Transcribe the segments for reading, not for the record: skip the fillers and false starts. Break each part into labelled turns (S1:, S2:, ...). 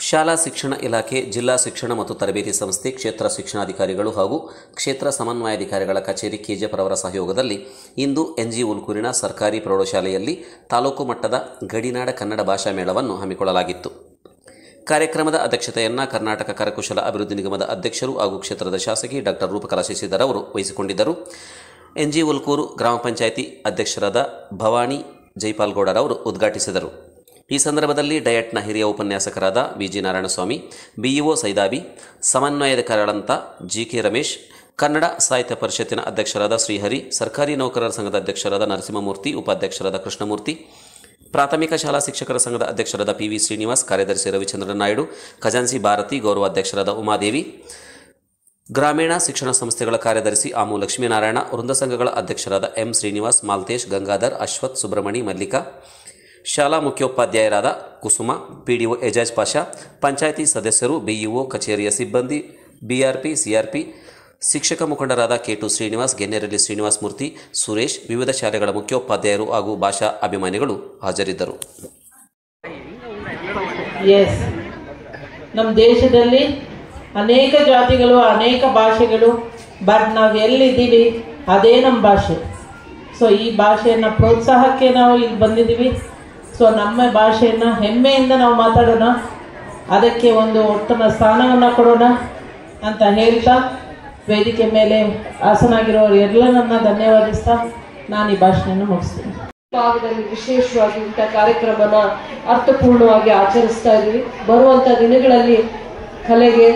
S1: ಶಾಲಾ ಶಿಕ್ಷಣ ಇಲಾಖೆ, ಜಿಲ್ಲಾ ಶಿಕ್ಷಣ ಮತ್ತು ತರಬೇತಿ ಸಂಸ್ಥೆ, ಕ್ಷೇತ್ರ ಶಿಕ್ಷಣಾಧಿಕಾರಿಗಳು ಹಾಗೂ ಕ್ಷೇತ್ರ ಸಮನ್ವಯಾಧಿಕಾರಿಗಳ ಕಚೇರಿ ಕೆಜಿಎಫ್ ರವರ ಸಹಯೋಗದಲ್ಲಿ ಇಂದು ಎನ್ಜಿ ಉಲ್ಕೂರಿನ ಸರ್ಕಾರಿ ಪ್ರೌಢಶಾಲೆಯಲ್ಲಿ ತಾಲೂಕು ಮಟ್ಟದ ಗಡಿನಾಡ ಕನ್ನಡ ಭಾಷಾ ಮೇಳವನ್ನು ಹಮ್ಮಿಕೊಳ್ಳಲಾಗಿತ್ತು. ಕಾರ್ಯಕ್ರಮದ ಅಧ್ಯಕ್ಷತೆಯನ್ನು ಕರ್ನಾಟಕ ಕರಕುಶಲ ಅಭಿವೃದ್ಧಿ ನಿಗಮದ ಅಧ್ಯಕ್ಷರು ಹಾಗೂ ಕ್ಷೇತ್ರದ ಶಾಸಕಿ ಡಾಕ್ಟರ್ ರೂಪಕಲಾ ಶಶಿಧರ್ ಅವರು ವಹಿಸಿಕೊಂಡಿದ್ದರು. ಎನ್ಜಿ ಉಲ್ಕೂರು ಗ್ರಾಮ ಪಂಚಾಯಿತಿ ಅಧ್ಯಕ್ಷರಾದ ಭವಾನಿ ಜೈಪಾಲ್ಗೌಡರವರು ಉದ್ಘಾಟಿಸಿದರು. ಈ ಸಂದರ್ಭದಲ್ಲಿ ಡಯಟ್ನ ಹಿರಿಯ ಉಪನ್ಯಾಸಕರಾದ ವಿಜಿ ನಾರಾಯಣಸ್ವಾಮಿ, ಬಿಇಒ ಸೈದಾಬಿ, ಸಮನ್ವಯಾಧಿಕಾರಿಗಳಂತ ಜಿಕೆ ರಮೇಶ್, ಕನ್ನಡ ಸಾಹಿತ್ಯ ಪರಿಷತ್ತಿನ ಅಧ್ಯಕ್ಷರಾದ ಶ್ರೀಹರಿ, ಸರ್ಕಾರಿ ನೌಕರರ ಸಂಘದ ಅಧ್ಯಕ್ಷರಾದ ನರಸಿಂಹಮೂರ್ತಿ, ಉಪಾಧ್ಯಕ್ಷರಾದ ಕೃಷ್ಣಮೂರ್ತಿ, ಪ್ರಾಥಮಿಕ ಶಾಲಾ ಶಿಕ್ಷಕರ ಸಂಘದ ಅಧ್ಯಕ್ಷರಾದ ಪಿವಿ ಶ್ರೀನಿವಾಸ್, ಕಾರ್ಯದರ್ಶಿ ರವಿಚಂದ್ರನ್ ನಾಯ್ಡು, ಖಜಾನ್ಸಿ ಭಾರತಿ, ಗೌರವ ಅಧ್ಯಕ್ಷರಾದ ಉಮಾದೇವಿ, ಗ್ರಾಮೀಣ ಶಿಕ್ಷಣ ಸಂಸ್ಥೆಗಳ ಕಾರ್ಯದರ್ಶಿ ಆಮು ಲಕ್ಷ್ಮೀನಾರಾಯಣ, ವೃಂದ ಸಂಘಗಳ ಅಧ್ಯಕ್ಷರಾದ ಎಂ ಶ್ರೀನಿವಾಸ್, ಮಾಲ್ತೇಶ್, ಗಂಗಾಧರ್, ಅಶ್ವಥ್, ಸುಬ್ರಹ್ಮಣಿ, ಮಲ್ಲಿಕಾ, ಶಾಲಾ ಮುಖ್ಯೋಪಾಧ್ಯಾಯರಾದ ಕುಸುಮ, ಪಿಡಿಒ ಎಜಾಜ್ ಪಾಷಾ, ಪಂಚಾಯಿತಿ ಸದಸ್ಯರು, ಬಿಇಒ, ಕಚೇರಿಯ ಸಿಬ್ಬಂದಿ, ಬಿಆರ್ಪಿ, ಸಿಆರ್ಪಿ, ಶಿಕ್ಷಕ ಮುಖಂಡರಾದ ಕೆ2 ಶ್ರೀನಿವಾಸ್, ಗೆನ್ನೇರಳ್ಳಿ ಶ್ರೀನಿವಾಸ್ ಮೂರ್ತಿ, ಸುರೇಶ್, ವಿವಿಧ ಶಾಲೆಗಳ ಮುಖ್ಯೋಪಾಧ್ಯಾಯರು ಹಾಗೂ ಭಾಷಾ ಅಭಿಮಾನಿಗಳು ಹಾಜರಿದ್ದರು.
S2: ನಮ್ಮ ದೇಶದಲ್ಲಿ ಅನೇಕ ಜಾತಿಗಳು, ಅನೇಕ ಭಾಷೆಗಳು, ಬಟ್ ನಾವು ಎಲ್ಲಿದ್ದೀವಿ ಅದೇ ನಮ್ಮ ಭಾಷೆ. ಸೊ ಈ ಭಾಷೆಯನ್ನು ಪ್ರೋತ್ಸಾಹಕ್ಕೆ ನಾವು ಇಲ್ಲಿ ಬಂದಿದ್ದೀವಿ. ಸೊ ನಮ್ಮ ಭಾಷೆಯನ್ನು ಹೆಮ್ಮೆಯಿಂದ ನಾವು ಮಾತಾಡೋಣ, ಅದಕ್ಕೆ ಒಂದು ಉತ್ತಮ ಸ್ಥಾನವನ್ನು ಕೊಡೋಣ ಅಂತ ಹೇಳ್ತಾ, ವೇದಿಕೆ ಮೇಲೆ ಆಸನಾಗಿರೋರು ಎಲ್ಲರನ್ನ ಧನ್ಯವಾದಿಸ್ತಾ ನಾನು ಈ ಭಾಷೆಯನ್ನು ಮುಗಿಸ್ತೀನಿ.
S3: ಭಾಗದಲ್ಲಿ ವಿಶೇಷವಾಗಿ ಇಂಥ ಕಾರ್ಯಕ್ರಮನ ಅರ್ಥಪೂರ್ಣವಾಗಿ ಆಚರಿಸ್ತಾ ಇದ್ದೀವಿ. ಬರುವಂಥ ದಿನಗಳಲ್ಲಿ ಕಲೆಗೆ,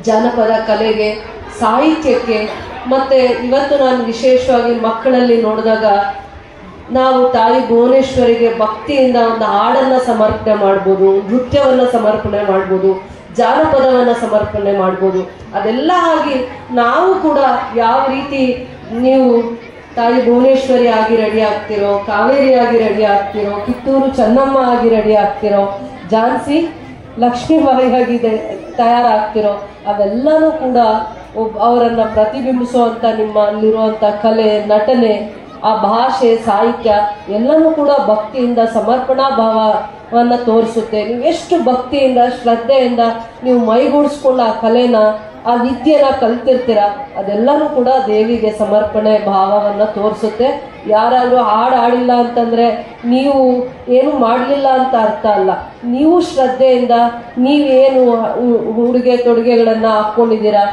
S3: ಜಾನಪದ ಕಲೆಗೆ, ಸಾಹಿತ್ಯಕ್ಕೆ, ಮತ್ತು ಇವತ್ತು ನಾನು ವಿಶೇಷವಾಗಿ ಮಕ್ಕಳಲ್ಲಿ ನೋಡಿದಾಗ ನಾವು ತಾಯಿ ಭುವನೇಶ್ವರಿಗೆ ಭಕ್ತಿಯಿಂದ ಒಂದು ಹಾಡನ್ನು ಸಮರ್ಪಣೆ ಮಾಡ್ಬೋದು, ನೃತ್ಯವನ್ನು ಸಮರ್ಪಣೆ ಮಾಡ್ಬೋದು, ಜಾನಪದವನ್ನು ಸಮರ್ಪಣೆ ಮಾಡ್ಬೋದು. ಅದೆಲ್ಲ ಆಗಿ ನಾವು ಕೂಡ ಯಾವ ರೀತಿ ನೀವು ತಾಯಿ ಭುವನೇಶ್ವರಿ ಆಗಿ ರೆಡಿ ಆಗ್ತಿರೋ, ಕಾವೇರಿ ಆಗಿ ರೆಡಿ ಆಗ್ತಿರೋ, ಕಿತ್ತೂರು ಚೆನ್ನಮ್ಮ ಆಗಿ ರೆಡಿ ಆಗ್ತಿರೋ, ಝಾನ್ಸಿ ಲಕ್ಷ್ಮೀಬಾಯಿ ಆಗಿ ತಯಾರಾಗ್ತಿರೋ, ಅವೆಲ್ಲನೂ ಕೂಡ ಅವರನ್ನು ಪ್ರತಿಬಿಂಬಿಸುವಂಥ ನಿಮ್ಮಲ್ಲಿರುವಂಥ ಕಲೆ, ನಟನೆ, ಆ ಭಾಷೆ, ಸಾಹಿತ್ಯ ಎಲ್ಲನೂ ಕೂಡ ಭಕ್ತಿಯಿಂದ ಸಮರ್ಪಣಾ ಭಾವವನ್ನು ತೋರಿಸುತ್ತೆ. ನೀವು ಎಷ್ಟು ಭಕ್ತಿಯಿಂದ, ಶ್ರದ್ಧೆಯಿಂದ ನೀವು ಮೈಗೂಡಿಸ್ಕೊಂಡು ಆ ಕಲೆನ, ಆ ವಿದ್ಯೆನ ಕಲ್ತಿರ್ತೀರ, ಅದೆಲ್ಲನೂ ಕೂಡ ದೇವಿಗೆ ಸಮರ್ಪಣೆ ಭಾವವನ್ನು ತೋರಿಸುತ್ತೆ. ಯಾರಾದರೂ ಹಾಡಿಲ್ಲ ಅಂತಂದರೆ ನೀವು ಏನು ಮಾಡಲಿಲ್ಲ ಅಂತ ಅರ್ಥ ಅಲ್ಲ. ನೀವು ಶ್ರದ್ಧೆಯಿಂದ ನೀವೇನು ಉಡುಗೆ ತೊಡುಗೆಗಳನ್ನು ಹಾಕ್ಕೊಂಡಿದ್ದೀರಾ,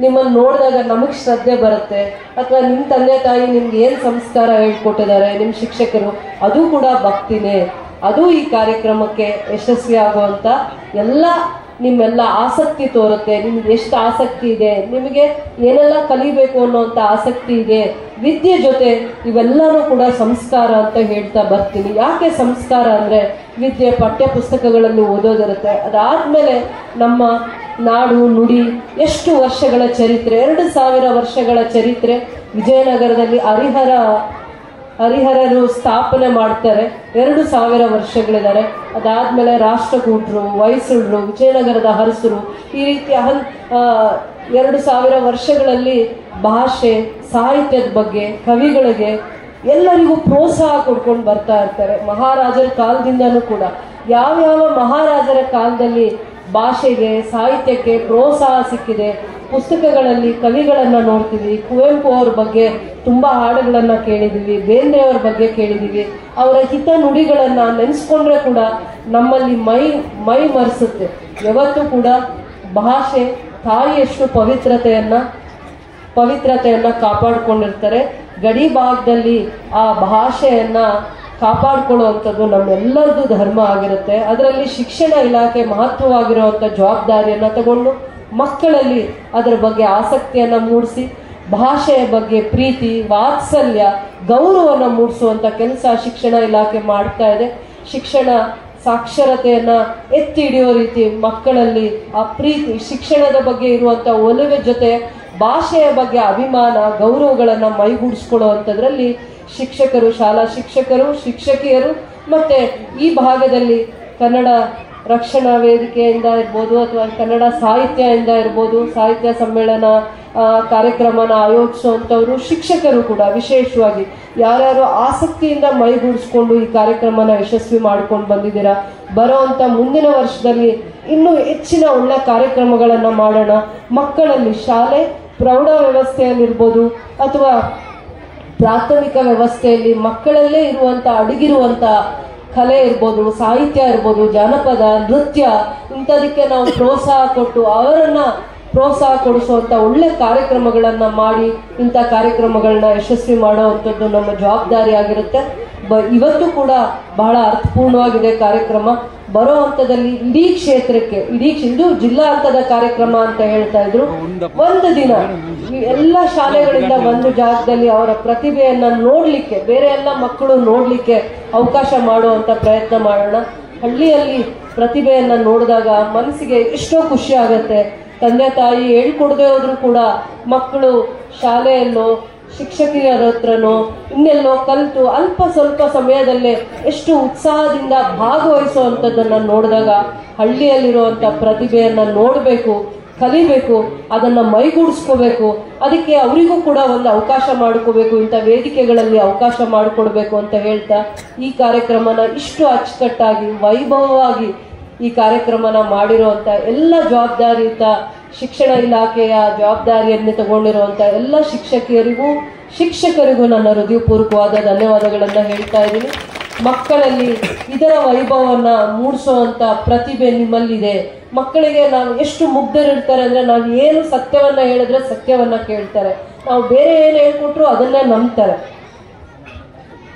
S3: ನಿಮ್ಮನ್ನು ನೋಡಿದಾಗ ನಮಗೆ ಶ್ರದ್ಧೆ ಬರುತ್ತೆ. ಅಥವಾ ನಿಮ್ಮ ತಂದೆ ತಾಯಿ ನಿಮ್ಗೆ ಏನು ಸಂಸ್ಕಾರ ಹೇಳ್ಕೊಟ್ಟಿದ್ದಾರೆ, ನಿಮ್ಮ ಶಿಕ್ಷಕರು, ಅದು ಕೂಡ ಭಕ್ತಿನೇ. ಅದು ಈ ಕಾರ್ಯಕ್ರಮಕ್ಕೆ ಯಶಸ್ವಿ ಆಗುವಂಥ ನಿಮ್ಮೆಲ್ಲ ಆಸಕ್ತಿ ತೋರುತ್ತೆ. ನಿಮ್ಗೆ ಎಷ್ಟು ಆಸಕ್ತಿ ಇದೆ, ನಿಮಗೆ ಏನೆಲ್ಲ ಕಲಿಬೇಕು ಅನ್ನೋಂಥ ಆಸಕ್ತಿ ಇದೆ. ವಿದ್ಯೆ ಜೊತೆ ಇವೆಲ್ಲನೂ ಕೂಡ ಸಂಸ್ಕಾರ ಅಂತ ಹೇಳ್ತಾ ಬರ್ತೀನಿ. ಯಾಕೆ ಸಂಸ್ಕಾರ ಅಂದರೆ ವಿದ್ಯೆ ಪಠ್ಯ ಪುಸ್ತಕಗಳಲ್ಲಿ ಓದೋದಿರುತ್ತೆ. ಅದಾದಮೇಲೆ ನಮ್ಮ ನಾಡು ನುಡಿ ಎಷ್ಟು ವರ್ಷಗಳ ಚರಿತ್ರೆ, 2000 ವರ್ಷಗಳ ಚರಿತ್ರೆ. ವಿಜಯನಗರದಲ್ಲಿ ಹರಿಹರರು ಸ್ಥಾಪನೆ ಮಾಡ್ತಾರೆ, 2000 ವರ್ಷಗಳಿದ್ದಾರೆ. ಅದಾದಮೇಲೆ ರಾಷ್ಟ್ರಕೂಟರು, ಹೊಯ್ಸಳರು, ವಿಜಯನಗರದ ಅರಸರು, ಈ ರೀತಿ 2000 ವರ್ಷಗಳಲ್ಲಿ ಭಾಷೆ, ಸಾಹಿತ್ಯದ ಬಗ್ಗೆ, ಕವಿಗಳಿಗೆ ಎಲ್ಲರಿಗೂ ಪ್ರೋತ್ಸಾಹ ಕೊಡ್ಕೊಂಡು ಬರ್ತಾ ಇರ್ತಾರೆ. ಮಹಾರಾಜರ ಕಾಲದಿಂದನೂ ಕೂಡ ಯಾವ್ಯಾವ ಮಹಾರಾಜರ ಕಾಲದಲ್ಲಿ ಭಾಷೆಗೆ, ಸಾಹಿತ್ಯಕ್ಕೆ ಪ್ರೋತ್ಸಾಹ ಸಿಕ್ಕಿದೆ. ಪುಸ್ತಕಗಳಲ್ಲಿ ಕವಿಗಳನ್ನು ನೋಡ್ತೀವಿ. ಕುವೆಂಪು ಅವ್ರ ಬಗ್ಗೆ ತುಂಬ ಹಾಡುಗಳನ್ನು ಕೇಳಿದ್ದೀವಿ, ಬೇಂದ್ರೆಯವ್ರ ಬಗ್ಗೆ ಕೇಳಿದ್ದೀವಿ. ಅವರ ಹಿತ ನುಡಿಗಳನ್ನು ನೆನೆಸ್ಕೊಂಡ್ರೆ ಕೂಡ ನಮ್ಮಲ್ಲಿ ಮೈ ಮರೆಸುತ್ತೆ. ಯಾವತ್ತೂ ಕೂಡ ಭಾಷೆ ತಾಯಿಯಷ್ಟು ಪವಿತ್ರತೆಯನ್ನು ಕಾಪಾಡಿಕೊಂಡಿರ್ತಾರೆ. ಗಡಿ ಭಾಗದಲ್ಲಿ ಆ ಭಾಷೆಯನ್ನು ಕಾಪಾಡಿಕೊಳ್ಳುವಂಥದ್ದು ನಮ್ಮೆಲ್ಲರದ್ದು ಧರ್ಮ ಆಗಿರುತ್ತೆ. ಅದರಲ್ಲಿ ಶಿಕ್ಷಣ ಇಲಾಖೆ ಮಹತ್ವವಾಗಿರುವಂಥ ಜವಾಬ್ದಾರಿಯನ್ನು ತಗೊಂಡು ಮಕ್ಕಳಲ್ಲಿ ಅದರ ಬಗ್ಗೆ ಆಸಕ್ತಿಯನ್ನು ಮೂಡಿಸಿ, ಭಾಷೆಯ ಬಗ್ಗೆ ಪ್ರೀತಿ, ವಾತ್ಸಲ್ಯ, ಗೌರವವನ್ನು ಮೂಡಿಸುವಂಥ ಕೆಲಸ ಶಿಕ್ಷಣ ಇಲಾಖೆ ಮಾಡ್ತಾ ಇದೆ. ಶಿಕ್ಷಣ ಸಾಕ್ಷರತೆಯನ್ನು ಎತ್ತಿ ಹಿಡಿಯೋ ರೀತಿ ಮಕ್ಕಳಲ್ಲಿ ಆ ಪ್ರೀತಿ, ಶಿಕ್ಷಣದ ಬಗ್ಗೆ ಇರುವಂಥ ಒಲವಿನ ಜೊತೆ ಭಾಷೆಯ ಬಗ್ಗೆ ಅಭಿಮಾನ, ಗೌರವಗಳನ್ನು ಮೈಗೂಡಿಸ್ಕೊಳ್ಳುವಂಥದ್ರಲ್ಲಿ ಶಿಕ್ಷಕರು, ಶಾಲಾ ಶಿಕ್ಷಕರು, ಶಿಕ್ಷಕಿಯರು ಮತ್ತು ಈ ಭಾಗದಲ್ಲಿ ಕನ್ನಡ ರಕ್ಷಣಾ ವೇದಿಕೆಯಿಂದ ಇರ್ಬೋದು ಅಥವಾ ಕನ್ನಡ ಸಾಹಿತ್ಯದಿಂದ ಇರ್ಬೋದು, ಸಾಹಿತ್ಯ ಸಮ್ಮೇಳನ ಕಾರ್ಯಕ್ರಮನ ಆಯೋಜಿಸುವಂಥವರು ಶಿಕ್ಷಕರು ಕೂಡ ವಿಶೇಷವಾಗಿ ಯಾರ್ಯಾರು ಆಸಕ್ತಿಯಿಂದ ಮೈಗೂಡಿಸ್ಕೊಂಡು ಈ ಕಾರ್ಯಕ್ರಮನ ಯಶಸ್ವಿ ಮಾಡ್ಕೊಂಡು ಬಂದಿದ್ದೀರಾ. ಬರೋವಂಥ ಮುಂದಿನ ವರ್ಷದಲ್ಲಿ ಇನ್ನೂ ಹೆಚ್ಚಿನ ಒಳ್ಳೆ ಕಾರ್ಯಕ್ರಮಗಳನ್ನು ಮಾಡೋಣ. ಮಕ್ಕಳಲ್ಲಿ ಶಾಲೆ ಪ್ರೌಢ ವ್ಯವಸ್ಥೆಯಲ್ಲಿರ್ಬೋದು ಅಥವಾ ಪ್ರಾಥಮಿಕ ವ್ಯವಸ್ಥೆಯಲ್ಲಿ ಮಕ್ಕಳಲ್ಲೇ ಇರುವಂಥ ಅಡಗಿರುವಂಥ ಕಲೆ ಇರ್ಬೋದು, ಸಾಹಿತ್ಯ ಇರ್ಬೋದು, ಜಾನಪದ, ನೃತ್ಯ ಇಂಥದಕ್ಕೆ ನಾವು ಪ್ರೋತ್ಸಾಹ ಕೊಟ್ಟು ಅವರನ್ನು ಪ್ರೋತ್ಸಾಹ ಕೊಡಿಸುವಂಥ ಒಳ್ಳೆ ಕಾರ್ಯಕ್ರಮಗಳನ್ನು ಮಾಡಿ ಇಂಥ ಕಾರ್ಯಕ್ರಮಗಳನ್ನ ಯಶಸ್ವಿ ಮಾಡೋವಂಥದ್ದು ನಮ್ಮ ಜವಾಬ್ದಾರಿ ಆಗಿರುತ್ತೆ. ಇವತ್ತು ಕೂಡ ಬಹಳ ಅರ್ಥಪೂರ್ಣವಾಗಿದೆ ಕಾರ್ಯಕ್ರಮ. ಬರೋ ಹಂತದಲ್ಲಿ ಇಡೀ ಕ್ಷೇತ್ರಕ್ಕೆ ಇದು ಜಿಲ್ಲಾ ಹಂತದ ಕಾರ್ಯಕ್ರಮ ಅಂತ ಹೇಳ್ತಾ ಇದ್ರು. ಒಂದು ದಿನ ಎಲ್ಲ ಶಾಲೆಗಳಿಂದ ಒಂದು ಜಾಗದಲ್ಲಿ ಅವರ ಪ್ರತಿಭೆಯನ್ನ ನೋಡ್ಲಿಕ್ಕೆ, ಬೇರೆ ಎಲ್ಲ ಮಕ್ಕಳು ನೋಡ್ಲಿಕ್ಕೆ ಅವಕಾಶ ಮಾಡುವಂತ ಪ್ರಯತ್ನ ಮಾಡೋಣ. ಹಳ್ಳಿಯಲ್ಲಿ ಪ್ರತಿಭೆಯನ್ನ ನೋಡಿದಾಗ ಮನಸ್ಸಿಗೆ ಎಷ್ಟೋ ಖುಷಿ ಆಗತ್ತೆ. ತಂದೆ ತಾಯಿ ಹೇಳ್ಕೊಡದೆ ಹೋದ್ರು ಕೂಡ ಮಕ್ಕಳು ಶಾಲೆಯಲ್ಲೋ ಶಿಕ್ಷಕಿಯರ ಹತ್ರನೋ ಇನ್ನೆಲ್ಲೋ ಕಲಿತು ಅಲ್ಪ ಸ್ವಲ್ಪ ಸಮಯದಲ್ಲೇ ಎಷ್ಟು ಉತ್ಸಾಹದಿಂದ ಭಾಗವಹಿಸುವಂಥದ್ದನ್ನು ನೋಡಿದಾಗ ಹಳ್ಳಿಯಲ್ಲಿರುವಂಥ ಪ್ರತಿಭೆಯನ್ನು ನೋಡಬೇಕು, ಕಲಿಬೇಕು, ಅದನ್ನು ಮೈಗೂಡಿಸ್ಕೋಬೇಕು. ಅದಕ್ಕೆ ಅವರಿಗೂ ಕೂಡ ಒಂದು ಅವಕಾಶ ಮಾಡಿಕೋಬೇಕು, ಇಂಥ ವೇದಿಕೆಗಳಲ್ಲಿ ಅವಕಾಶ ಮಾಡಿಕೊಡ್ಬೇಕು ಅಂತ ಹೇಳ್ತಾ ಈ ಕಾರ್ಯಕ್ರಮನ ಇಷ್ಟು ಅಚ್ಚುಕಟ್ಟಾಗಿ ವೈಭವವಾಗಿ ಈ ಕಾರ್ಯಕ್ರಮನ ಮಾಡಿರುವಂಥ ಎಲ್ಲ ಜವಾಬ್ದಾರಿಯುತ ಶಿಕ್ಷಣ ಇಲಾಖೆಯ ಜವಾಬ್ದಾರಿಯನ್ನು ತಗೊಂಡಿರುವಂಥ ಎಲ್ಲ ಶಿಕ್ಷಕರಿಗೂ ನನ್ನ ಹೃದಯಪೂರ್ವಕವಾದ ಧನ್ಯವಾದಗಳನ್ನು ಹೇಳ್ತಾ ಇದ್ದೀನಿ. ಮಕ್ಕಳಲ್ಲಿ ಇದರ ವೈಭವವನ್ನು ಮೂಡಿಸುವಂಥ ಪ್ರತಿಭೆ ನಿಮ್ಮಲ್ಲಿದೆ. ಮಕ್ಕಳಿಗೆ ನಾವು ಎಷ್ಟು ಮುಗ್ಧರಿರ್ತಾರೆ ಅಂದರೆ ನಾವು ಏನು ಸತ್ಯವನ್ನು ಹೇಳಿದ್ರೆ ಸತ್ಯವನ್ನು ಕೇಳ್ತಾರೆ, ನಾವು ಬೇರೆ ಏನು ಹೇಳ್ಕೊಟ್ರು ಅದನ್ನೇ ನಂಬ್ತಾರೆ.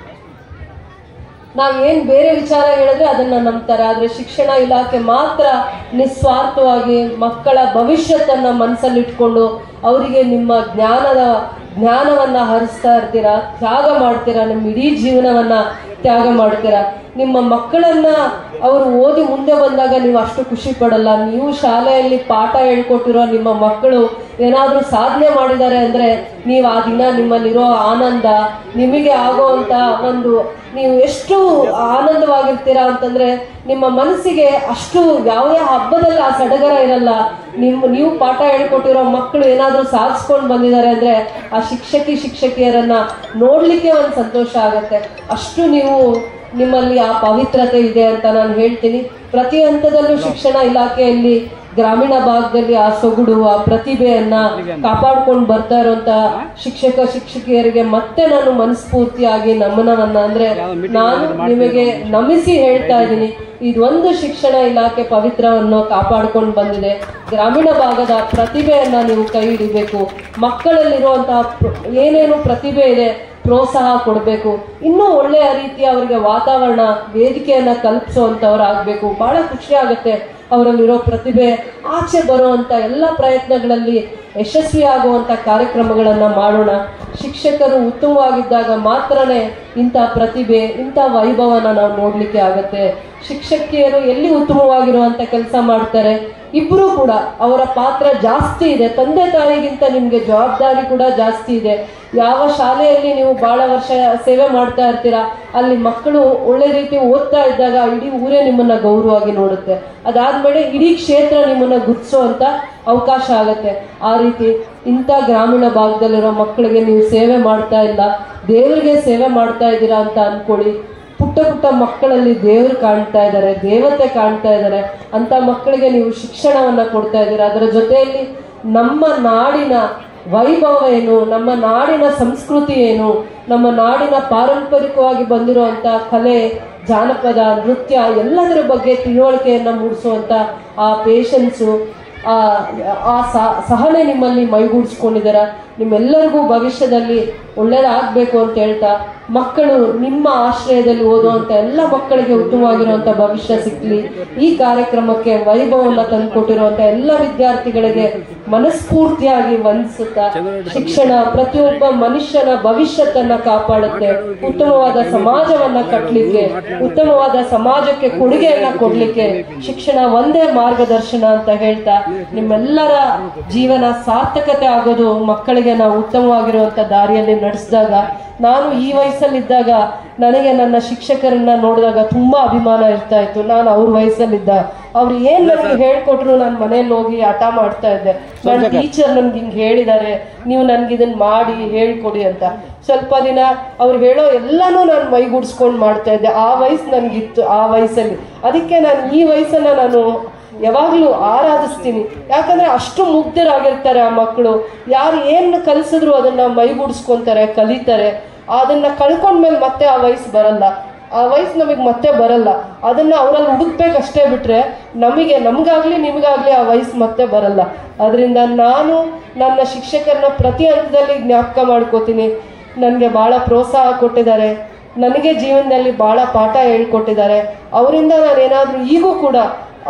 S3: ನಾವೇನು ಬೇರೆ ವಿಚಾರ ಹೇಳಿದ್ರೆ ಅದನ್ನ ನಂಬ್ತಾರೆ. ಆದರೆ ಶಿಕ್ಷಣ ಇಲಾಖೆ ಮಾತ್ರ ನಿಸ್ವಾರ್ಥವಾಗಿ ಮಕ್ಕಳ ಭವಿಷ್ಯತ್ತನ್ನ ಮನಸ್ಸಲ್ಲಿಟ್ಕೊಂಡು ಅವರಿಗೆ ನಿಮ್ಮ ಜ್ಞಾನವನ್ನ ಹರಿಸ್ತಾ ಇರ್ತೀರಾ, ತ್ಯಾಗ ಮಾಡ್ತೀರಾ, ನಿಮ್ಮ ಇಡೀ ಜೀವನವನ್ನ ತ್ಯಾಗ ಮಾಡ್ತೀರಾ. ನಿಮ್ಮ ಮಕ್ಕಳನ್ನ ಅವರು ಓದಿ ಮುಂದೆ ಬಂದಾಗ ನೀವು ಅಷ್ಟು ಖುಷಿ ಪಡಲ್ಲ. ನೀವು ಶಾಲೆಯಲ್ಲಿ ಪಾಠ ಹೇಳ್ಕೊಟ್ಟಿರೋ ನಿಮ್ಮ ಮಕ್ಕಳು ಏನಾದರೂ ಸಾಧನೆ ಮಾಡಿದ್ದಾರೆ ಅಂದರೆ ನೀವು ಆ ದಿನ ನಿಮ್ಮಲ್ಲಿರೋ ಆನಂದ, ನಿಮಗೆ ಆಗೋವಂಥ ಒಂದು ನೀವು ಎಷ್ಟು ಆನಂದವಾಗಿರ್ತೀರಾ ಅಂತಂದ್ರೆ ನಿಮ್ಮ ಮನಸ್ಸಿಗೆ ಅಷ್ಟು ಯಾವುದೇ ಹಬ್ಬದಲ್ಲಿ ಆ ಸಡಗರ ಇರಲ್ಲ. ನೀವು ಪಾಠ ಹೇಳ್ಕೊಟ್ಟಿರೋ ಮಕ್ಕಳು ಏನಾದರೂ ಸಾಧಿಸ್ಕೊಂಡು ಬಂದಿದ್ದಾರೆ ಅಂದರೆ ಆ ಶಿಕ್ಷಕಿಯರನ್ನ ನೋಡ್ಲಿಕ್ಕೆ ಒಂದು ಸಂತೋಷ ಆಗತ್ತೆ. ಅಷ್ಟು ನಿಮ್ಮಲ್ಲಿ ಆ ಪವಿತ್ರತೆ ಇದೆ ಅಂತ ನಾನು ಹೇಳ್ತೀನಿ. ಪ್ರತಿ ಹಂತದಲ್ಲೂ ಶಿಕ್ಷಣ ಇಲಾಖೆಯಲ್ಲಿ ಗ್ರಾಮೀಣ ಭಾಗದಲ್ಲಿ ಆ ಸೊಗಡು, ಆ ಪ್ರತಿಭೆಯನ್ನ ಕಾಪಾಡ್ಕೊಂಡು ಬರ್ತಾ ಇರುವಂತ ಶಿಕ್ಷಕಿಯರಿಗೆ ಮತ್ತೆ ನಾನು ಮನಸ್ಫೂರ್ತಿಯಾಗಿ ನಮನವನ್ನ ಅಂದ್ರೆ ನಾನು ನಿಮಗೆ ನಮಿಸಿ ಹೇಳ್ತಾ ಇದ್ದೀನಿ. ಇದೊಂದು ಶಿಕ್ಷಣ ಇಲಾಖೆ ಪವಿತ್ರವನ್ನು ಕಾಪಾಡ್ಕೊಂಡು ಬಂದಿದೆ. ಗ್ರಾಮೀಣ ಭಾಗದ ಪ್ರತಿಭೆಯನ್ನ ನೀವು ಕೈ ಹಿಡಿಬೇಕು. ಮಕ್ಕಳಲ್ಲಿರುವಂತಹ ಏನೇನು ಪ್ರತಿಭೆ ಇದೆ ಪ್ರೋತ್ಸಾಹ ಕೊಡಬೇಕು. ಇನ್ನೂ ಒಳ್ಳೆಯ ರೀತಿಯ ಅವರಿಗೆ ವಾತಾವರಣ, ವೇದಿಕೆಯನ್ನ ಕಲ್ಪಿಸುವಂಥವ್ರಾಗಬೇಕು. ಬಹಳ ಖುಷಿ ಆಗುತ್ತೆ ಅವರಲ್ಲಿರೋ ಪ್ರತಿಭೆ ಆಚೆ ಬರುವಂಥ ಎಲ್ಲ ಪ್ರಯತ್ನಗಳಲ್ಲಿ ಯಶಸ್ವಿಯಾಗುವಂಥ ಕಾರ್ಯಕ್ರಮಗಳನ್ನು ಮಾಡೋಣ. ಶಿಕ್ಷಕರು ಉತ್ತಮವಾಗಿದ್ದಾಗ ಮಾತ್ರನೇ ಇಂಥ ಪ್ರತಿಭೆ, ಇಂಥ ವೈಭವನ ನಾವು ನೋಡಲಿಕ್ಕೆ ಆಗತ್ತೆ. ಶಿಕ್ಷಕಿಯರು ಎಲ್ಲಿ ಉತ್ತಮವಾಗಿರುವಂಥ ಕೆಲಸ ಮಾಡ್ತಾರೆ, ಇಬ್ಬರೂ ಕೂಡ ಅವರ ಪಾತ್ರ ಜಾಸ್ತಿ ಇದೆ. ತಂದೆ ತಾಯಿಗಿಂತ ನಿಮಗೆ ಜವಾಬ್ದಾರಿ ಕೂಡ ಜಾಸ್ತಿ ಇದೆ. ಯಾವ ಶಾಲೆಯಲ್ಲಿ ನೀವು ಭಾಳ ವರ್ಷ ಸೇವೆ ಮಾಡ್ತಾ ಇರ್ತೀರಾ ಅಲ್ಲಿ ಮಕ್ಕಳು ಒಳ್ಳೆ ರೀತಿ ಓದ್ತಾ ಇದ್ದಾಗ ಇಡೀ ಊರೇ ನಿಮ್ಮನ್ನ ಗೌರವವಾಗಿ ನೋಡುತ್ತೆ. ಅದಾದ್ಮೇಲೆ ಇಡೀ ಕ್ಷೇತ್ರ ನಿಮ್ಮನ್ನ ಗುರುತಿಸುವಂತ ಅವಕಾಶ ಆಗತ್ತೆ. ಆ ರೀತಿ ಇಂಥ ಗ್ರಾಮೀಣ ಭಾಗದಲ್ಲಿರೋ ಮಕ್ಕಳಿಗೆ ನೀವು ಸೇವೆ ಮಾಡ್ತಾ ಇಲ್ಲ, ದೇವರಿಗೆ ಸೇವೆ ಮಾಡ್ತಾ ಇದ್ದೀರಾ ಅಂತ ಅನ್ಕೊಳ್ಳಿ. ಪುಟ್ಟ ಮಕ್ಕಳಲ್ಲಿ ದೇವರು ಕಾಣ್ತಾ ಇದ್ದಾರೆ, ದೇವತೆ ಕಾಣ್ತಾ ಇದ್ದಾರೆ. ಅಂತ ಮಕ್ಕಳಿಗೆ ನೀವು ಶಿಕ್ಷಣವನ್ನ ಕೊಡ್ತಾ ಇದ್ದೀರಾ. ಅದರ ಜೊತೆಯಲ್ಲಿ ನಮ್ಮ ನಾಡಿನ ವೈಭವ ಏನು, ನಮ್ಮ ನಾಡಿನ ಸಂಸ್ಕೃತಿ ಏನು, ನಮ್ಮ ನಾಡಿನ ಪಾರಂಪರಿಕವಾಗಿ ಬಂದಿರುವಂಥ ಕಲೆ, ಜಾನಪದ, ನೃತ್ಯ ಎಲ್ಲದರ ಬಗ್ಗೆ ತಿಳುವಳಿಕೆಯನ್ನು ಮೂಡಿಸುವಂಥ ಆ ಪೇಷನ್ಸು, ಆ ಸಹನೆ ನಿಮ್ಮಲ್ಲಿ ಮೈಗೂಡಿಸ್ಕೊಂಡಿದ್ದೀರ. ನಿಮ್ಮೆಲ್ಲರಿಗೂ ಭವಿಷ್ಯದಲ್ಲಿ ಒಳ್ಳೇದಾಗಬೇಕು ಅಂತ ಹೇಳ್ತಾ ಮಕ್ಕಳು ನಿಮ್ಮ ಆಶ್ರಯದಲ್ಲಿ ಓದುವಂಥ ಎಲ್ಲ ಮಕ್ಕಳಿಗೆ ಉತ್ತಮವಾಗಿರುವಂಥ ಭವಿಷ್ಯ ಸಿಕ್ಕಲಿ. ಈ ಕಾರ್ಯಕ್ರಮಕ್ಕೆ ವೈಭವವನ್ನು ತಂದುಕೊಟ್ಟಿರುವಂಥ ಎಲ್ಲ ವಿದ್ಯಾರ್ಥಿಗಳಿಗೆ ಮನಸ್ಫೂರ್ತಿಯಾಗಿ ವಂದಿಸುತ್ತಾ, ಶಿಕ್ಷಣ ಪ್ರತಿಯೊಬ್ಬ ಮನುಷ್ಯನ ಭವಿಷ್ಯತ್ತನ್ನ ಕಾಪಾಡುತ್ತೆ. ಉತ್ತಮವಾದ ಸಮಾಜವನ್ನ ಕಟ್ಟಲಿಕ್ಕೆ, ಉತ್ತಮವಾದ ಸಮಾಜಕ್ಕೆ ಕೊಡುಗೆಯನ್ನ ಕೊಡ್ಲಿಕ್ಕೆ ಶಿಕ್ಷಣ ಒಂದೇ ಮಾರ್ಗದರ್ಶನ ಅಂತ ಹೇಳ್ತಾ ನಿಮ್ಮೆಲ್ಲರ ಜೀವನ ಸಾರ್ಥಕತೆ ಆಗೋದು ಮಕ್ಕಳಿಗೆ ನಾವು ಉತ್ತಮವಾಗಿರುವಂಥ ದಾರಿಯಲ್ಲಿ ನಡೆಸಿದಾಗ. ನಾನು ಈ ವಯಸ್ಸಲ್ಲಿದ್ದಾಗ ನನಗೆ ನನ್ನ ಶಿಕ್ಷಕರನ್ನ ನೋಡಿದಾಗ ತುಂಬಾ ಅಭಿಮಾನ ಇರ್ತಾ ಇತ್ತು. ನಾನು ಅವ್ರ ವಯಸ್ಸಲ್ಲಿದ್ದ ಅವ್ರು ಏನ್ ನನಗೆ ಹೇಳ್ಕೊಟ್ರು ನಾನು ಮನೇಲಿ ಹೋಗಿ ಹಠ ಮಾಡ್ತಾ ಇದ್ದೆ. ನನ್ನ ಟೀಚರ್ ನನ್ಗೆ ಹಿಂಗೆ ಹೇಳಿದ್ದಾರೆ, ನೀವು ನನ್ಗೆ ಇದನ್ನ ಮಾಡಿ ಹೇಳ್ಕೊಡಿ ಅಂತ. ಸ್ವಲ್ಪ ದಿನ ಅವ್ರು ಹೇಳೋ ಎಲ್ಲಾನು ನಾನು ಮೈಗೂಡಿಸ್ಕೊಂಡು ಮಾಡ್ತಾ ಇದ್ದೆ. ಆ ವಯಸ್ಸು ನನಗಿತ್ತು ಆ ವಯಸ್ಸಲ್ಲಿ. ಅದಕ್ಕೆ ನಾನು ಈ ವಯಸ್ಸನ್ನ ನಾನು ಯಾವಾಗಲೂ ಆರಾಧಿಸ್ತೀನಿ. ಯಾಕಂದ್ರೆ ಅಷ್ಟು ಮುಗ್ಧರಾಗಿರ್ತಾರೆ ಆ ಮಕ್ಕಳು. ಯಾರು ಏನು ಕಲಿಸಿದ್ರು ಅದನ್ನ ಮೈಗೂಡಿಸ್ಕೊಂತಾರೆ, ಕಲಿತಾರೆ. ಅದನ್ನ ಕಳ್ಕೊಂಡ್ಮೇಲೆ ಮತ್ತೆ ಆ ವಯಸ್ಸು ಬರಲ್ಲ. ಆ ವಯಸ್ಸು ನಮಗೆ ಮತ್ತೆ ಬರಲ್ಲ. ಅದನ್ನ ಅವರಲ್ಲಿ ಹುಡುಕ್ಬೇಕಷ್ಟೇ ಬಿಟ್ರೆ ನಮಗಾಗ್ಲಿ ನಿಮಗಾಗ್ಲಿ ಆ ವಯಸ್ಸು ಮತ್ತೆ ಬರಲ್ಲ. ಅದರಿಂದ ನಾನು ನನ್ನ ಶಿಕ್ಷಕರನ್ನ ಪ್ರತಿ ಹಂತದಲ್ಲಿ ಜ್ಞಾಪಕ ಮಾಡ್ಕೋತೀನಿ. ನನಗೆ ಭಾಳ ಪ್ರೋತ್ಸಾಹ ಕೊಟ್ಟಿದ್ದಾರೆ, ನನಗೆ ಜೀವನದಲ್ಲಿ ಭಾಳ ಪಾಠ ಹೇಳ್ಕೊಟ್ಟಿದ್ದಾರೆ. ಅವರಿಂದ ನಾನೇನಾದರೂ ಈಗೂ ಕೂಡ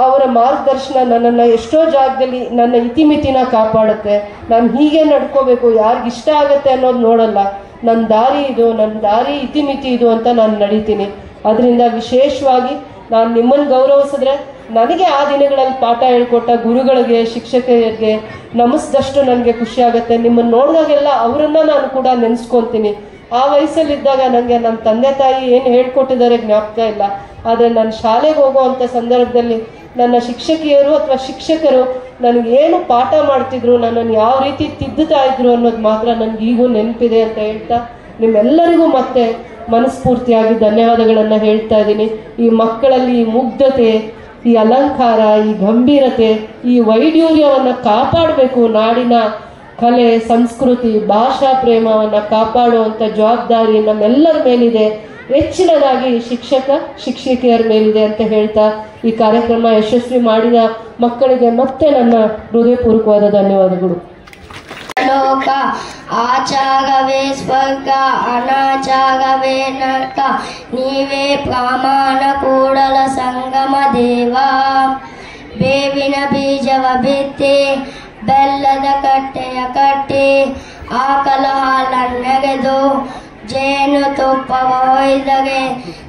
S3: ಅವರ ಮಾರ್ಗದರ್ಶನ ನನ್ನನ್ನು ಎಷ್ಟೋ ಜಾಗದಲ್ಲಿ ನನ್ನ ಇತಿಮಿತಿನ ಕಾಪಾಡುತ್ತೆ. ನಾನು ಹೀಗೆ ನಡ್ಕೋಬೇಕು, ಯಾರಿಗಿಷ್ಟ ಆಗುತ್ತೆ ಅನ್ನೋದು ನೋಡಲ್ಲ. ನನ್ನ ದಾರಿ ಇದು, ನನ್ನ ದಾರಿ ಇತಿಮಿತಿ ಇದು ಅಂತ ನಾನು ನಡೀತೀನಿ. ಅದರಿಂದ ವಿಶೇಷವಾಗಿ ನಾನು ನಿಮ್ಮನ್ನು ಗೌರವಿಸಿದ್ರೆ ನನಗೆ ಆ ದಿನಗಳಲ್ಲಿ ಪಾಠ ಹೇಳ್ಕೊಟ್ಟ ಗುರುಗಳಿಗೆ, ಶಿಕ್ಷಕರಿಗೆ ನಮಿಸಿದಷ್ಟು ನನಗೆ ಖುಷಿ ಆಗುತ್ತೆ. ನಿಮ್ಮನ್ನು ನೋಡಿದಾಗೆಲ್ಲ ಅವರನ್ನು ನಾನು ಕೂಡ ನೆನೆಸ್ಕೊತೀನಿ. ಆ ವಯಸ್ಸಲ್ಲಿದ್ದಾಗ ನನಗೆ ನನ್ನ ತಂದೆ ತಾಯಿ ಏನು ಹೇಳ್ಕೊಟ್ಟಿದ್ದಾರೆ ಜ್ಞಾಪಕ ಇಲ್ಲ. ಆದರೆ ನಾನು ಶಾಲೆಗೆ ಹೋಗುವಂಥ ಸಂದರ್ಭದಲ್ಲಿ ನನ್ನ ಶಿಕ್ಷಕಿಯರು ಅಥವಾ ಶಿಕ್ಷಕರು ನನಗೇನು ಪಾಠ ಮಾಡ್ತಿದ್ರು, ನನ್ನನ್ನು ಯಾವ ರೀತಿ ತಿದ್ದುತ್ತಾ ಇದ್ರು ಅನ್ನೋದು ಮಾತ್ರ ನನಗೆ ಈಗೂ ನೆನಪಿದೆ ಅಂತ ಹೇಳ್ತಾ ನಿಮ್ಮೆಲ್ಲರಿಗೂ ಮತ್ತೆ ಮನಸ್ಫೂರ್ತಿಯಾಗಿ ಧನ್ಯವಾದಗಳನ್ನು ಹೇಳ್ತಾ ಇದ್ದೀನಿ. ಈ ಮಕ್ಕಳಲ್ಲಿ ಈ ಮುಗ್ಧತೆ, ಈ ಅಲಂಕಾರ, ಈ ಗಂಭೀರತೆ, ಈ ವೈಢೂರ್ಯವನ್ನು ಕಾಪಾಡಬೇಕು. ನಾಡಿನ ಕಲೆ, ಸಂಸ್ಕೃತಿ, ಭಾಷಾ ಪ್ರೇಮವನ್ನು ಕಾಪಾಡುವಂಥ ಜವಾಬ್ದಾರಿ ನಮ್ಮೆಲ್ಲರ ಮೇಲಿದೆ. ಹೆಚ್ಚಿನದಾಗಿ ಶಿಕ್ಷಕಿಯರ ಮೇಲಿದೆ ಅಂತ ಹೇಳ್ತಾ ಈ ಕಾರ್ಯಕ್ರಮ ಯಶಸ್ವಿ ಮಾಡಿದ ಮಕ್ಕಳಿಗೆ ಮತ್ತೆ ನನ್ನ ಹೃದಯಪೂರ್ವಕವಾದ ಧನ್ಯವಾದಗಳು.
S4: ಲೋಕ ಆಚಾಗವೇ ಸ್ವರ್ಗ, ಅನಾಚಾಗವೇ ನರಕ, ನೀವೇ ಪ್ರಮಾಣ ಕೂಡಲ ಸಂಗಮ ದೇವ. ಬೇವಿನ ಬೀಜವ ಬಿತ್ತಿ, ಬೆಲ್ಲದ ಕಟ್ಟೆಯ ಕಟ್ಟಿ, ಆಕಲ ಹಾಲನ್ನೆಗೆದು, ಜೇನು ತುಪ್ಪವ ಹೊಯ್ದರೆ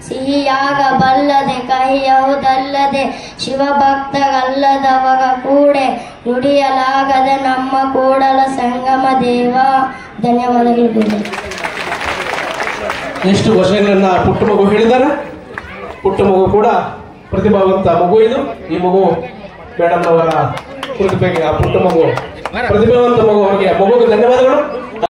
S4: ಸಿಹಿಯಾಗಬಲ್ಲದೆ, ಕಹಿಯಹುದಲ್ಲದೆ ಶಿವಭಕ್ತರಲ್ಲದವರ ಕೂಡೆ ನುಡಿಯಲಾಗದೆ ನಮ್ಮ ಕೂಡಲ ಸಂಗಮ ದೇವ. ಧನ್ಯವಾದಗಳು.
S5: ಎಷ್ಟು ವರ್ಷಗಳನ್ನ ಪುಟ್ಟ ಮಗು ಹೇಳಿದ್ದಾರೆ. ಪುಟ್ಟ ಮಗು ಕೂಡ ಪ್ರತಿಭಾವಂತ ಮಗು. ಇದು ಈ ಮಗು ಮೇಡಮ್ ಅವರ ಪ್ರತಿಭೆಗೆ, ಆ ಪುಟ್ಟ ಮಗು ಪ್ರತಿಭಾವಂತ ಮಗು, ಅವರಿಗೆ ಮಗುಗೆ ಧನ್ಯವಾದಗಳು.